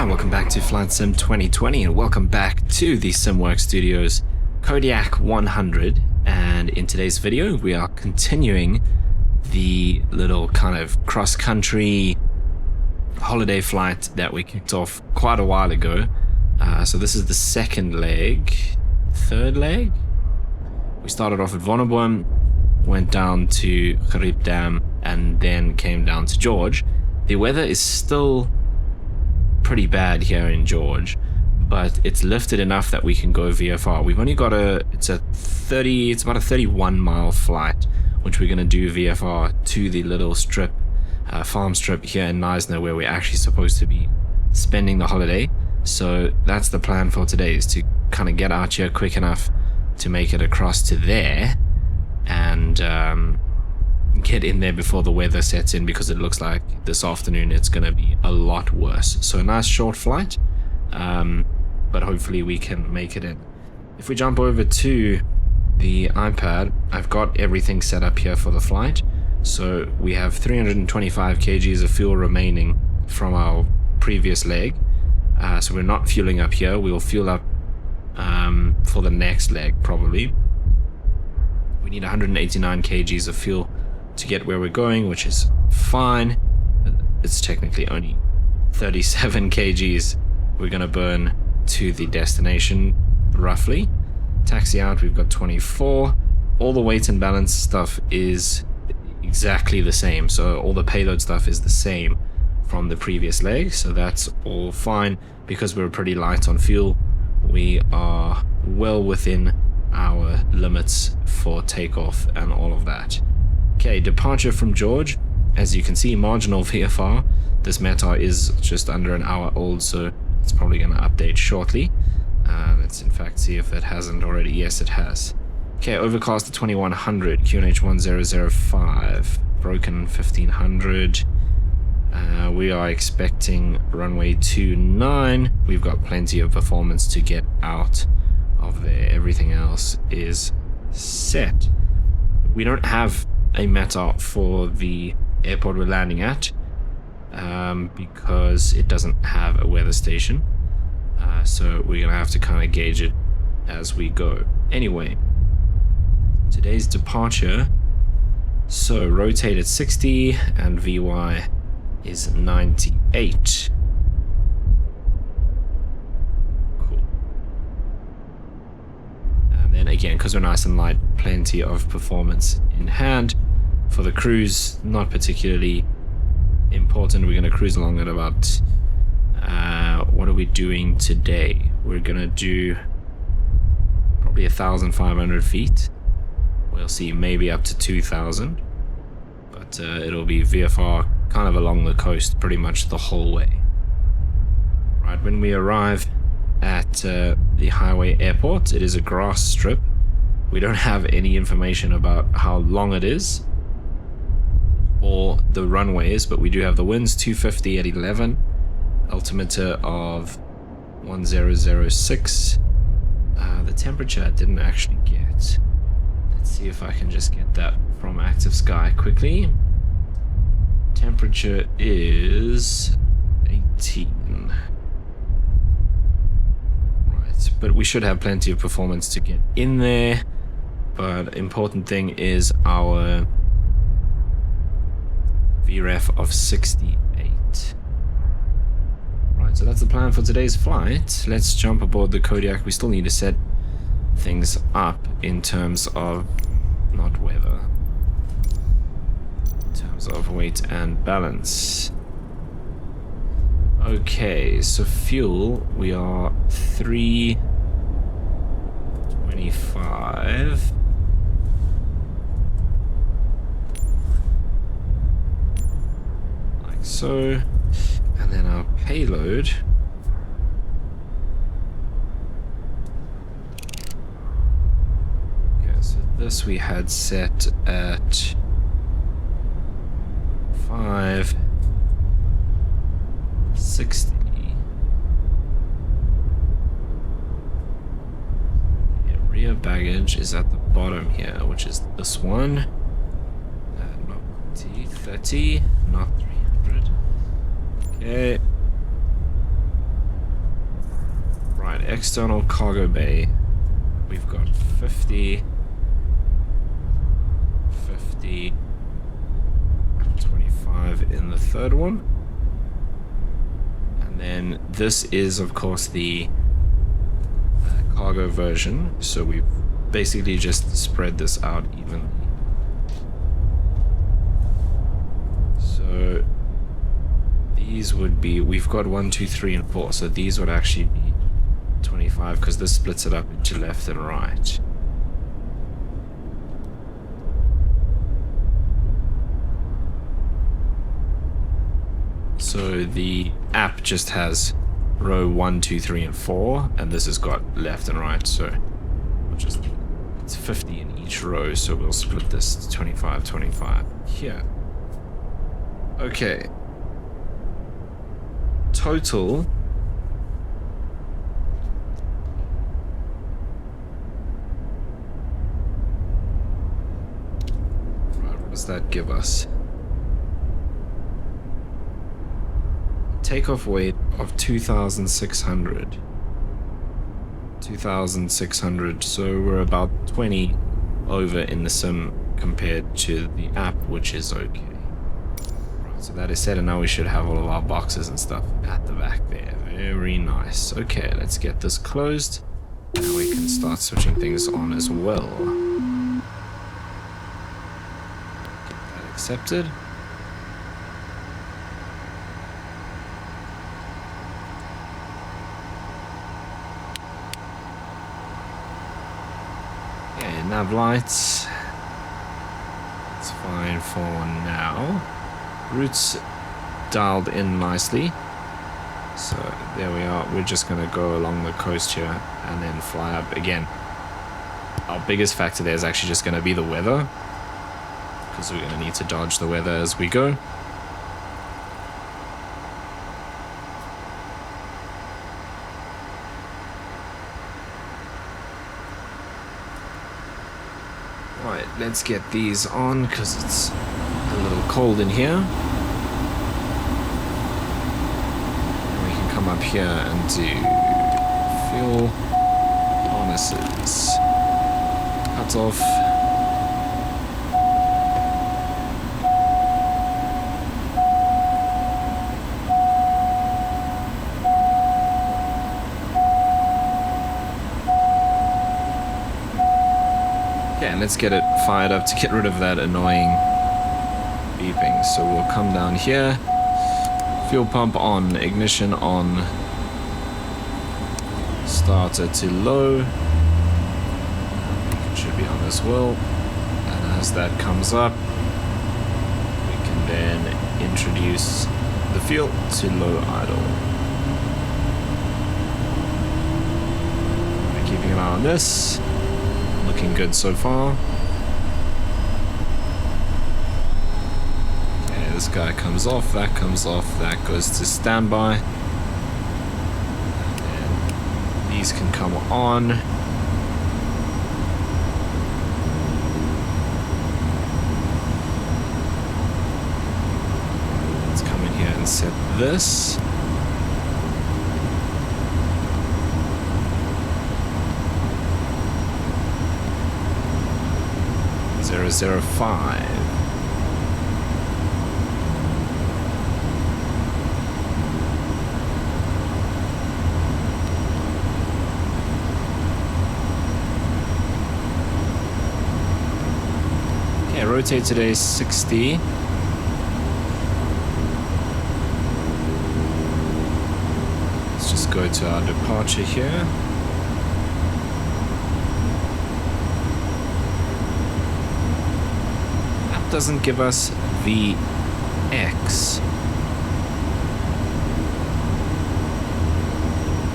Alright, welcome back to Flight Sim 2020 and welcome back to the Simworks Studios Kodiak 100. And in today's video we are continuing the little kind of cross-country holiday flight that we kicked off quite a while ago. So this is the third leg. We started off at Vonneboom, went down to Caribou Dam and then came down to George. The weather is still pretty bad here in George, but it's lifted enough that we can go VFR. We've only got it's about a 31 mile flight, which we're going to do VFR to the little strip, farm strip here in Knysna, where we're actually supposed to be spending the holiday. So that's the plan for today, is to kind of get out here quick enough to make it across to there and get in there before the weather sets in, because it looks like this afternoon it's going to be a lot worse. So a nice short flight, but hopefully we can make it in. If we jump over to the iPad, I've got everything set up here for the flight. So we have 325 kgs of fuel remaining from our previous leg, so we're not fueling up here. We'll fuel up for the next leg probably. We need 189 kgs of fuel to get where we're going, which is fine. It's technically only 37 kgs we're gonna burn to the destination roughly. Taxi out, we've got 24. All the weight and balance stuff is exactly the same, so all the payload stuff is the same from the previous leg, so that's all fine. Because we're pretty light on fuel, we are well within our limits for takeoff and all of that. Okay, departure from George. As you can see, marginal VFR. This METAR is just under an hour old, so it's probably going to update shortly. Let's in fact see if it hasn't already. Yes, it has. Okay, overcast to 2100, QNH 1005, broken 1500. We are expecting runway 29. We've got plenty of performance to get out of there. Everything else is set. We don't have a METAR for the airport we're landing at, because it doesn't have a weather station, so we're gonna have to kind of gauge it as we go. Anyway, today's departure, so rotate at 60 and VY is 98. Cool. And then again, because we're nice and light, plenty of performance in hand. For the cruise, not particularly important. We're going to cruise along at about, what are we doing today? We're going to do probably 1,500 feet. We'll see, maybe up to 2,000. But it'll be VFR kind of along the coast pretty much the whole way. Right, when we arrive at the highway airport, it is a grass strip. We don't have any information about how long it is or the runways, but we do have the winds 250 at 11, altimeter of 1006. The temperature I didn't actually get. Let's see if I can just get that from Active Sky quickly. Temperature is 18. Right, but we should have plenty of performance to get in there. But important thing is our VREF of 68. Right, so that's the plan for today's flight. Let's jump aboard the Kodiak. We still need to set things up in terms of, not weather, in terms of weight and balance. Okay, so fuel, we are 325. So, and then our payload, okay, so this we had set at 560. Yeah, rear baggage is at the bottom here, which is this one. Not T30, not 300. Okay. external cargo bay, we've got 50, 50, 25 in the third one. And then this is, of course, the cargo version. So we've basically just spread this out evenly. So these would be, we've got 1, 2, 3, and 4. So these would actually be 25 because this splits it up into left and right. So the app just has row 1, 2, 3, and 4, and this has got left and right. So we'll just, it's 50 in each row. So we'll split this to 25, 25 here. Okay. Total. Right, what does that give us? Takeoff weight of 2,600. 2,600, so we're about 20 over in the sim compared to the app, which is okay. Right, so that is set, and now we should have all of our boxes and stuff at the back there. Very nice. Okay, let's get this closed, and we can start switching things on as well. Get that accepted. Nav lights, it's fine for now. Routes dialed in nicely, so there we are. We're just gonna go along the coast here and then fly up again. Our biggest factor there is actually just gonna be the weather, because we're gonna need to dodge the weather as we go. Right, let's get these on because it's a little cold in here. And we can come up here and do fuel harnesses. Cut off. Yeah, and let's get it fired up to get rid of that annoying beeping. So we'll come down here, fuel pump on, ignition on, starter to low, it should be on as well, and as that comes up, we can then introduce the fuel to low idle. We're keeping an eye on this. Looking good so far. Okay, this guy comes off, that comes off, that goes to standby. And these can come on. Let's come in here and set this. 005. Okay, rotate today 60. Let's just go to our departure here. Doesn't give us VX.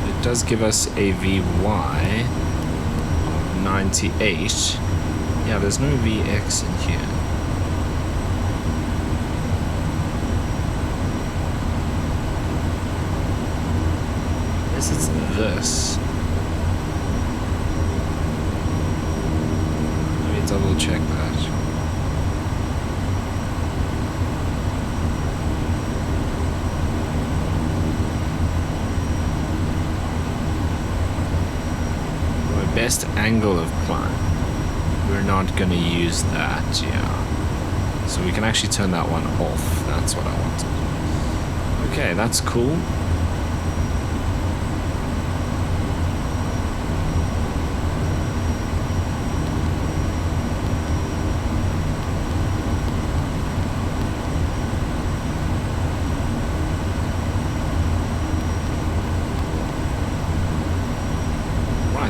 It does give us a VY of 98. Yeah, there's no VX in here. I guess it's this. Let me double check that. best angle of climb. We're not going to use that, yeah. So we can actually turn that one off. That's what I wanted. Okay, that's cool.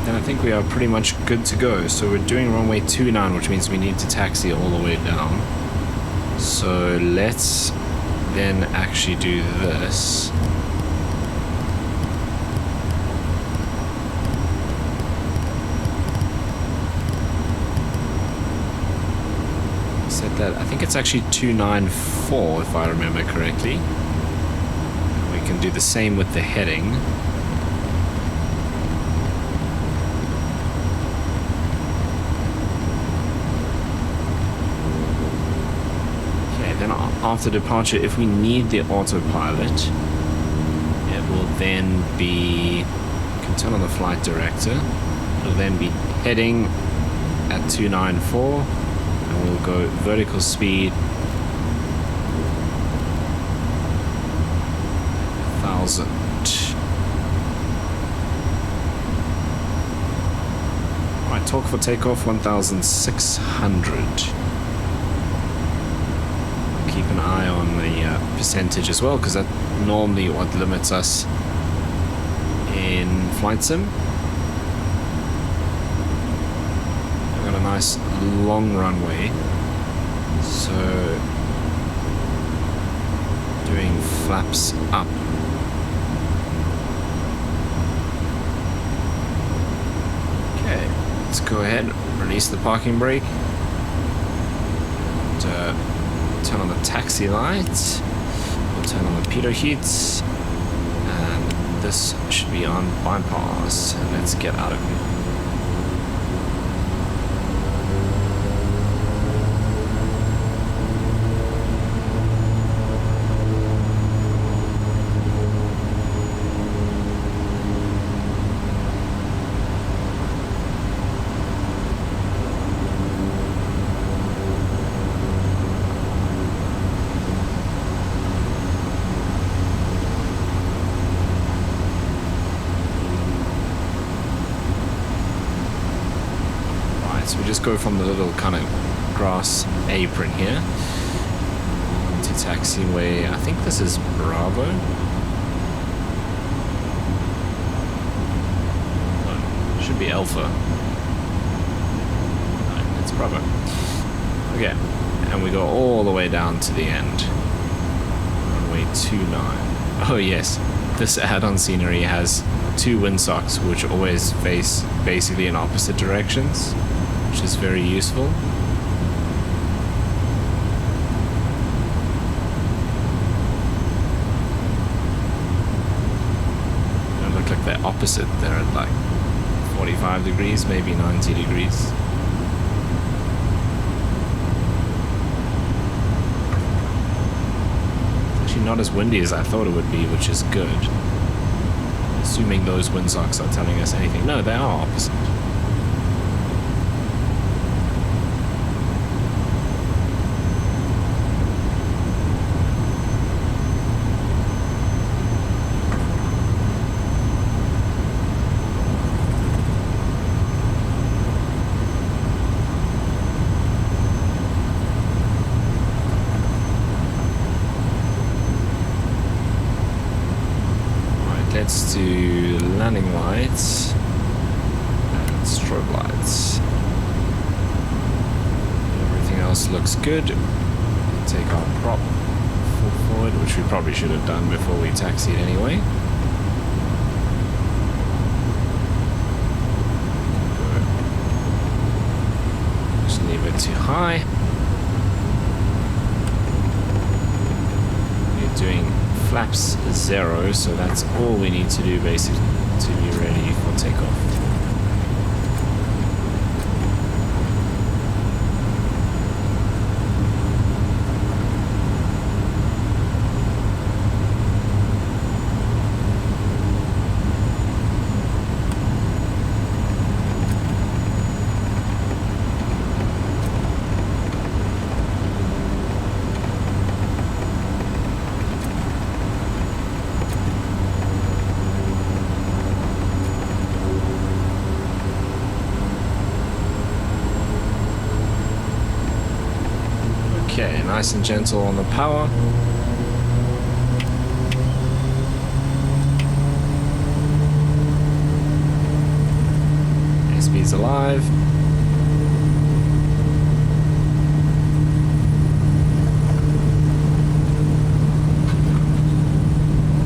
Then I think we are pretty much good to go. So we're doing runway 29, which means we need to taxi all the way down. So let's then actually do this. Set that, I think it's actually 294 if I remember correctly. And we can do the same with the heading. After departure, if we need the autopilot, it will then be, you can turn on the flight director, it'll then be heading at 294, and we'll go vertical speed 1000. Alright, torque for takeoff 1600. Keep an eye on the percentage as well, because that's normally what limits us in flight sim. We've got a nice long runway, so doing flaps up. Okay, let's go ahead, release the parking brake. And, turn on the taxi lights, we'll turn on the pitot heats, and this should be on bypass, and let's get out of here. So we just go from the little kind of grass apron here to taxiway. I think this is Bravo. No, should be Alpha. No, it's Bravo. Okay, and we go all the way down to the end. Runway 29. Oh yes, this add-on scenery has two windsocks which always face basically in opposite directions, which is very useful. They don't look like they're opposite, they're at like 45 degrees, maybe 90 degrees. It's actually not as windy as I thought it would be, which is good. Assuming those windsocks are telling us anything. No, they are opposite. Let's do landing lights and strobe lights. Everything else looks good. Take our prop full forward, which we probably should have done before we taxied anyway. Just leave it too high. We're doing flaps 0, so that's all we need to do basically to be ready for takeoff. nice and gentle on the power. Airspeed's alive.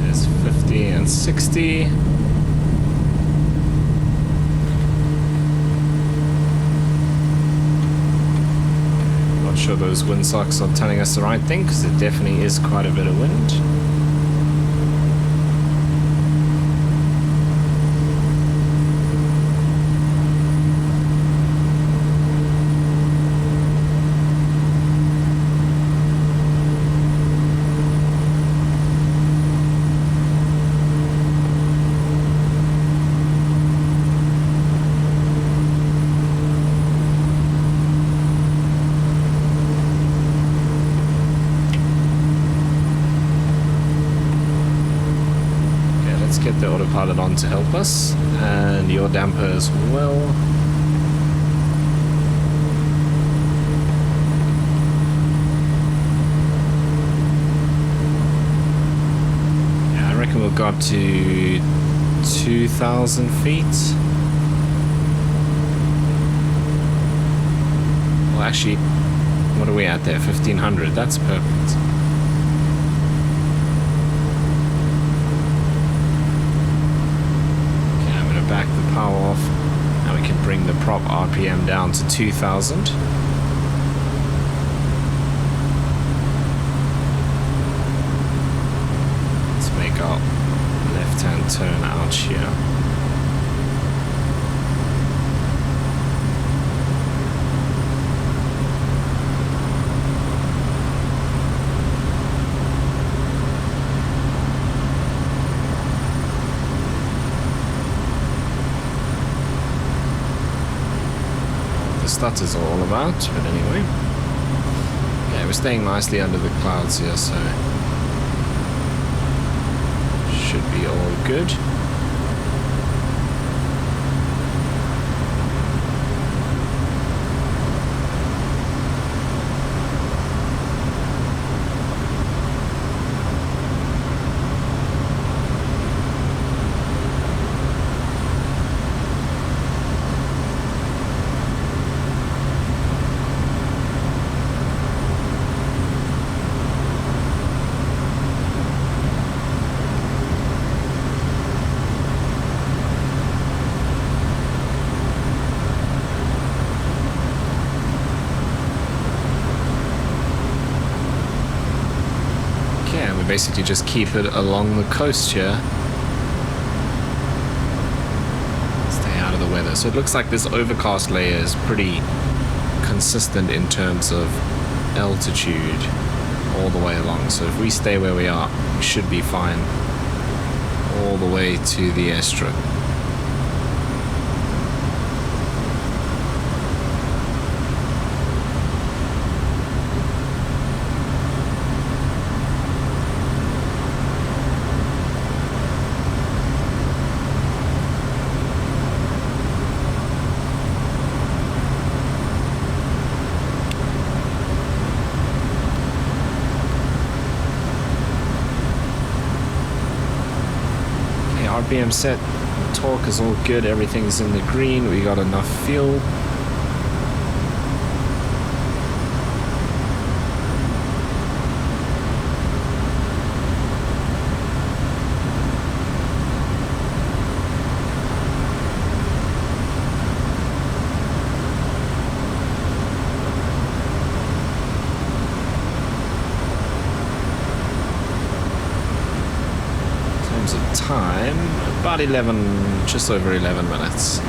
There's 50 and 60. Not sure those windsocks are telling us the right thing, because there definitely is quite a bit of wind. Get the autopilot on to help us, and your damper as well. Yeah, I reckon we'll go up to 2,000 feet. Well, actually, what are we at there? 1,500. That's perfect. Back the power off. Now we can bring the prop RPM down to 2,000. Let's make our left-hand turn out here. Stutters are all about, but anyway. Yeah, we're staying nicely under the clouds here, so should be all good. Basically just keep it along the coast here. Stay out of the weather. So it looks like this overcast layer is pretty consistent in terms of altitude all the way along. So if we stay where we are, we should be fine all the way to the airstrip. RPM set, torque is all good, everything's in the green, we got enough fuel. Time, about 11, just over 11 minutes.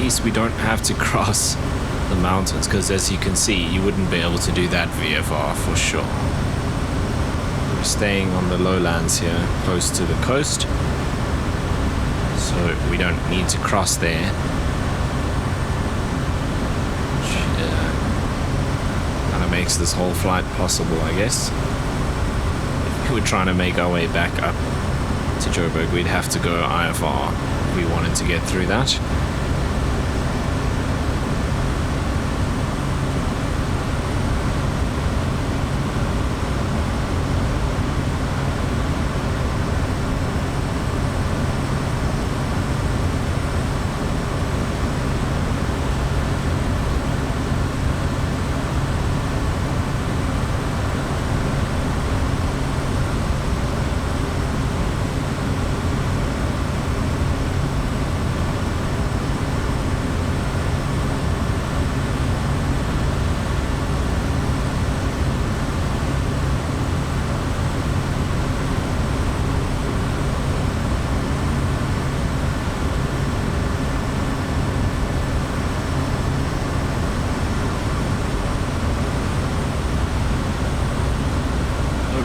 least we don't have to cross the mountains, because as you can see, you wouldn't be able to do that VFR for sure. We're staying on the lowlands here, close to the coast, so we don't need to cross there. Kind of makes this whole flight possible, I guess. If we were trying to make our way back up to Joburg, we'd have to go IFR if we wanted to get through that.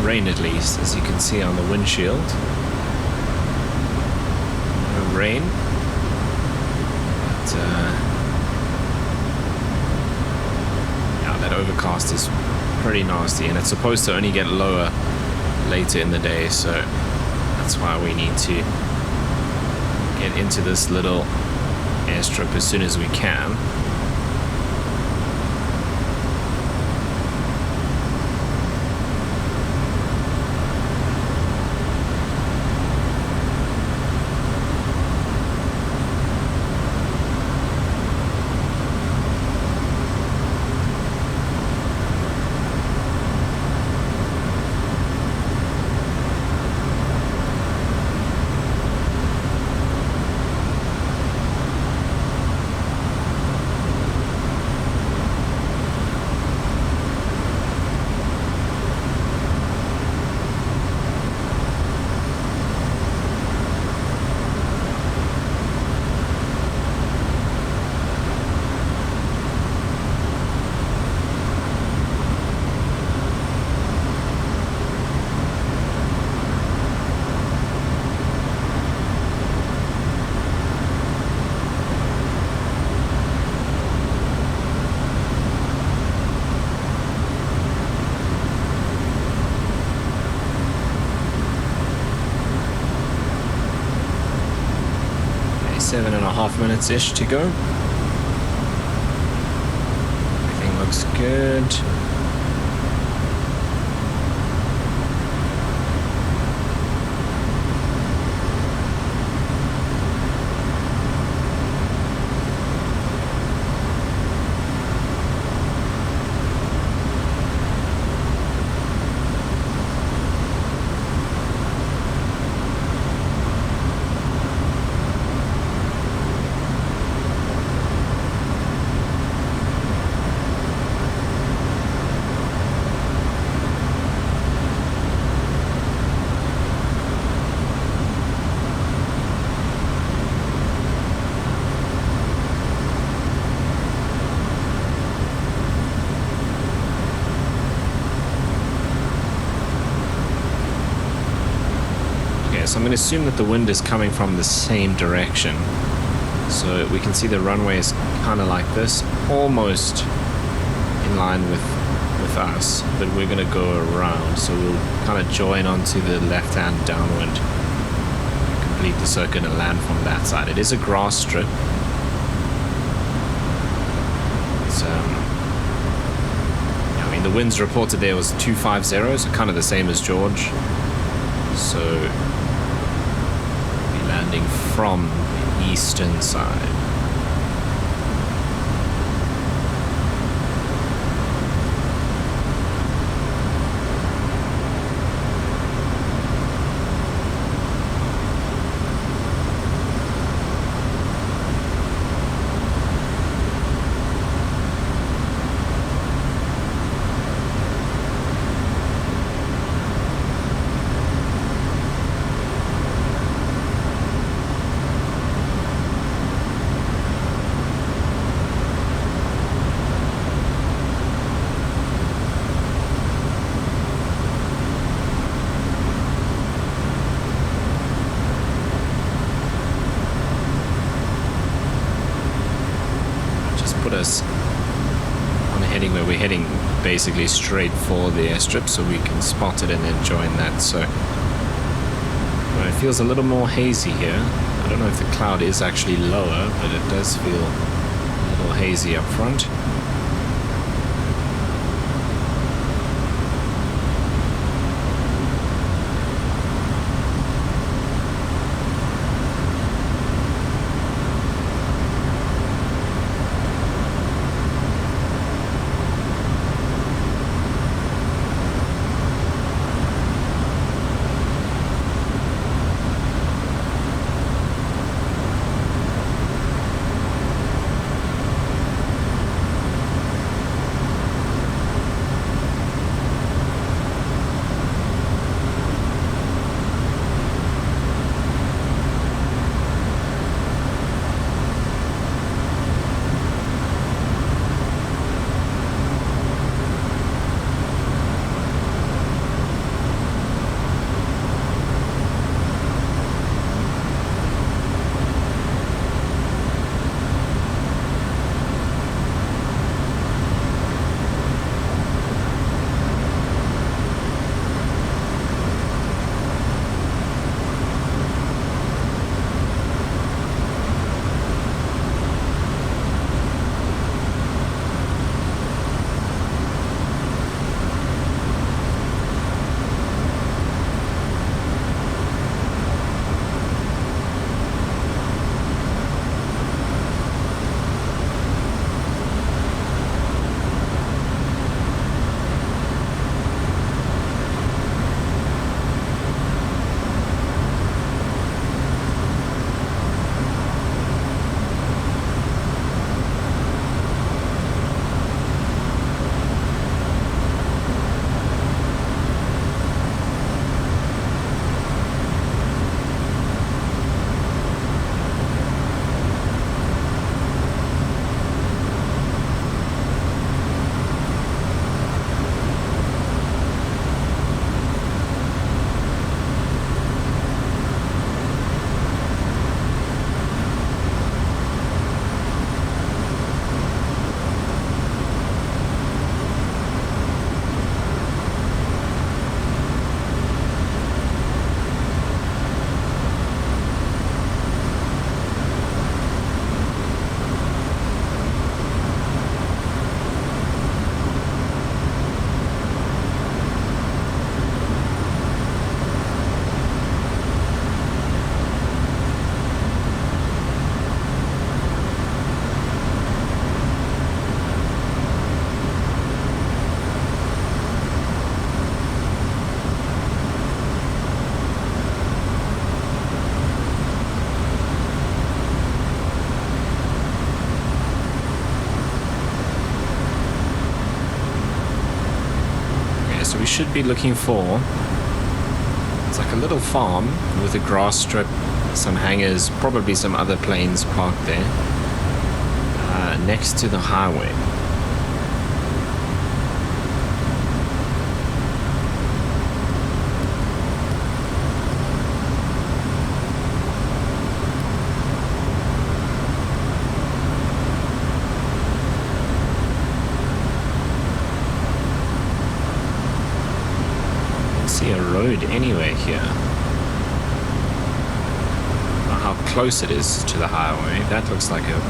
Rain, at least, as you can see on the windshield. No rain, but yeah, that overcast is pretty nasty, and it's supposed to only get lower later in the day, so that's why we need to get into this little airstrip as soon as we can. Okay, 7.5 minutes-ish to go. Everything looks good. So I'm going to assume that the wind is coming from the same direction. So we can see the runway is kind of like this, almost in line with us, but we're going to go around. So we'll kind of join onto the left-hand downwind, complete the circuit and land from that side. It is a grass strip. It's, I mean, the winds reported there was 250, so kind of the same as George. So landing from the eastern side. us on a heading where we're heading basically straight for the airstrip, so we can spot it and then join that. So well, it feels a little more hazy here. I don't know if the cloud is actually lower, but it does feel a little hazy up front. We should be looking for, it's like a little farm with a grass strip, some hangars, probably some other planes parked there, next to the highway. Anywhere here. How close it is to the highway. That looks like a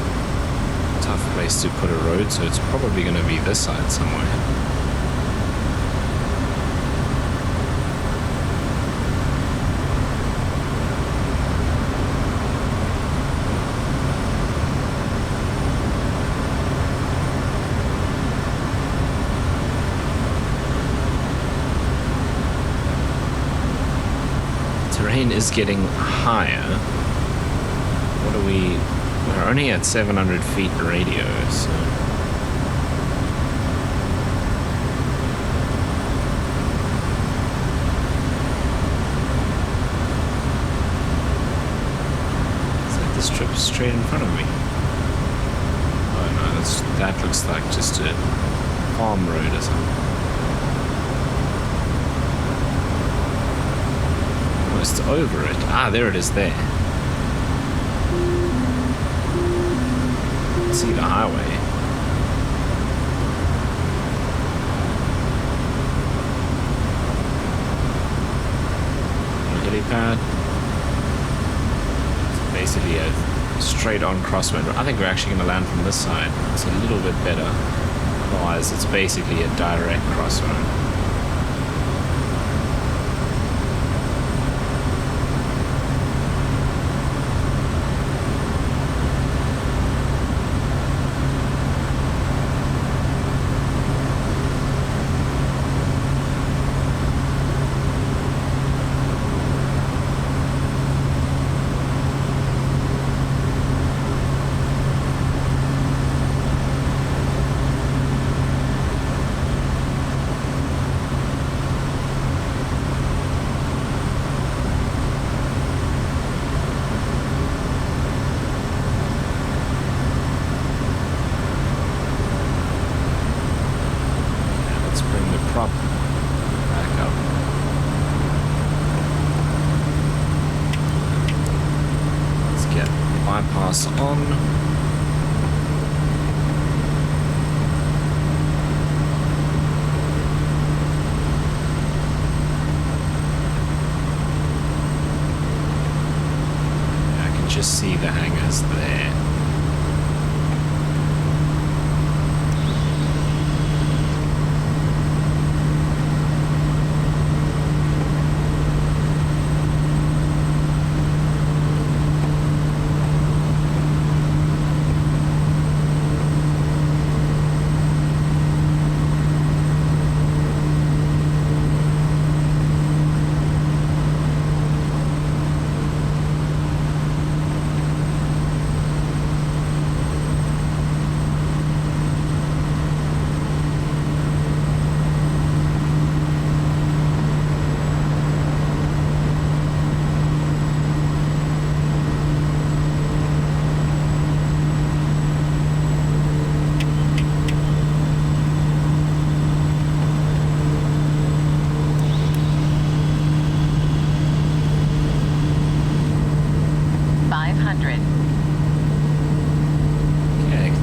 tough place to put a road, so it's probably going to be this side somewhere. Is getting higher. What are we? We're only at 700 feet radio, so is that the strip straight in front of me? Oh no, that looks like just a farm road or something. Over it. Ah, there it is there. See the highway. helipad. It's basically a straight on crosswind. I think we're actually going to land from this side. It's a little bit better. Otherwise, it's basically a direct crosswind. Bypass on. I can just see the hangars there.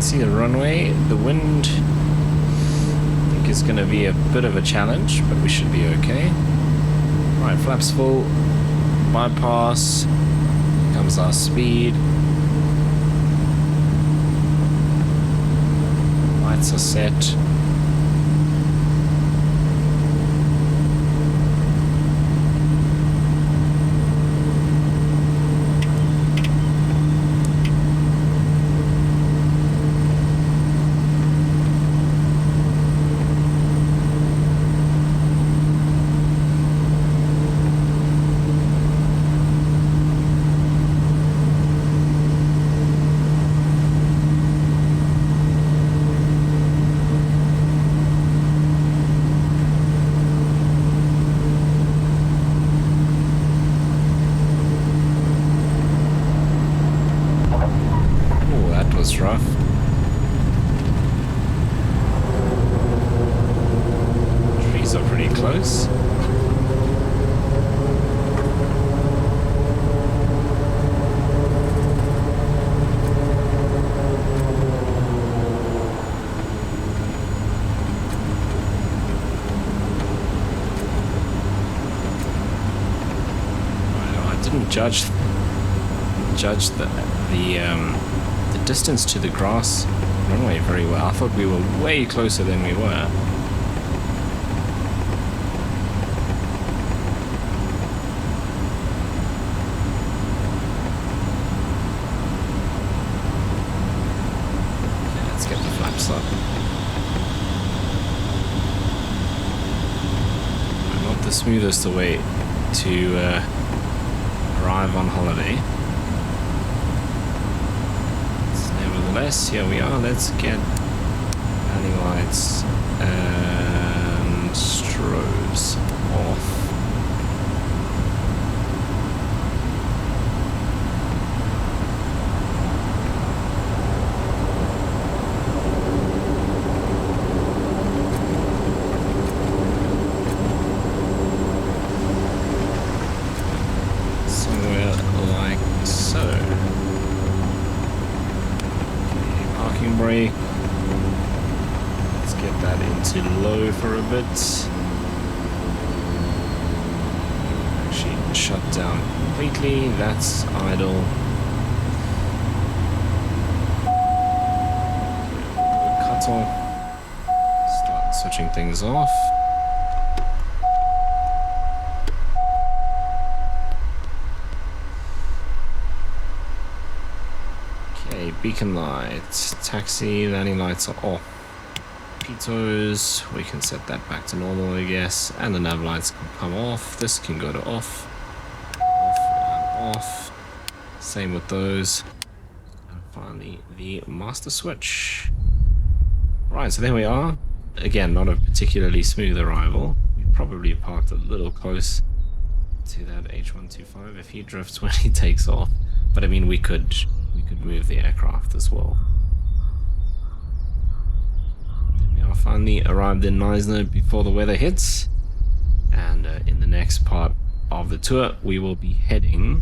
See the runway. The wind, I think, is going to be a bit of a challenge, but we should be okay. Right, flaps full, bypass, comes our speed. Lights are set. Rough. Trees are pretty close. I didn't judge the distance to the grass runway very well. I thought we were way closer than we were. Okay, let's get the flaps up. Not the smoothest way to arrive on holiday. Nevertheless, here we are. Let's get landing lights and strobes off. Somewhere like so. Brake. Let's get that into low for a bit. Actually, shut down completely. That's idle. Cut off. Start switching things off. Okay, beacon lights, taxi, landing lights are off. Pitos, we can set that back to normal, I guess, and the nav lights can come off. This can go to off, off, and off. Same with those. And finally, the master switch. Right, so there we are. Again, not a particularly smooth arrival. We probably parked a little close to that H125 if he drifts when he takes off. But I mean, we could move the aircraft as well. I finally arrived in Knysna before the weather hits, and in the next part of the tour we will be heading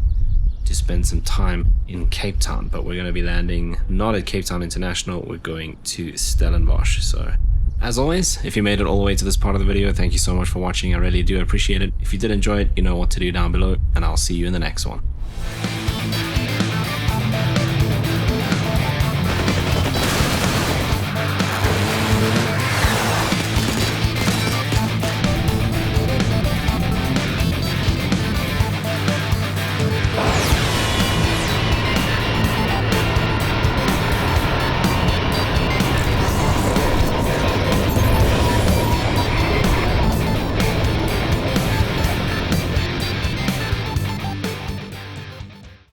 to spend some time in Cape Town, but we're going to be landing not at Cape Town International, we're going to Stellenbosch. So as always, if you made it all the way to this part of the video, thank you so much for watching. I really do appreciate it. If you did enjoy it, you know what to do down below, and I'll see you in the next one.